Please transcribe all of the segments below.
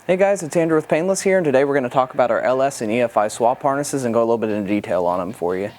Hey guys, it's Andrew with Painless here, and today we're going to talk about our LS and EFI swap harnesses and go a little bit into detail on them for you.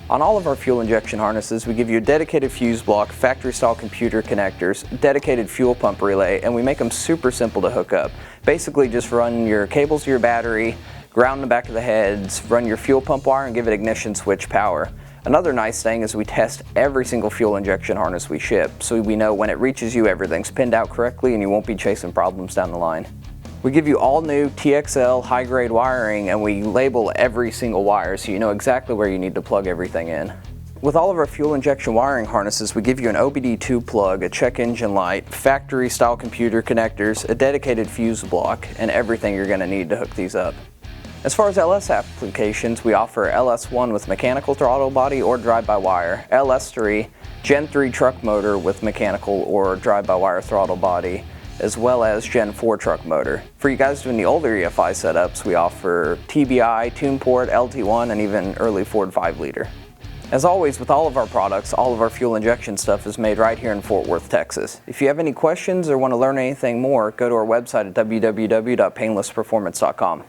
On all of our fuel injection harnesses, we give you a dedicated fuse block, factory-style computer connectors, dedicated fuel pump relay, and we make them super simple to hook up. Basically, just run your cables to your battery, ground the back of the heads, run your fuel pump wire, and give it ignition switch power. Another nice thing is we test every single fuel injection harness we ship, so we know when it reaches you, everything's pinned out correctly and you won't be chasing problems down the line. We give you all new TXL high-grade wiring, and we label every single wire so you know exactly where you need to plug everything in. With all of our fuel injection wiring harnesses, we give you an OBD2 plug, a check engine light, factory-style computer connectors, a dedicated fuse block, and everything you're going to need to hook these up. As far as LS applications, we offer LS1 with mechanical throttle body or drive-by-wire, LS3, Gen 3 truck motor with mechanical or drive-by-wire throttle body, as well as Gen 4 truck motor. For you guys doing the older EFI setups, we offer TBI, TunePort, LT1, and even early Ford 5-liter. As always, with all of our products, all of our fuel injection stuff is made right here in Fort Worth, Texas. If you have any questions or want to learn anything more, go to our website at www.painlessperformance.com.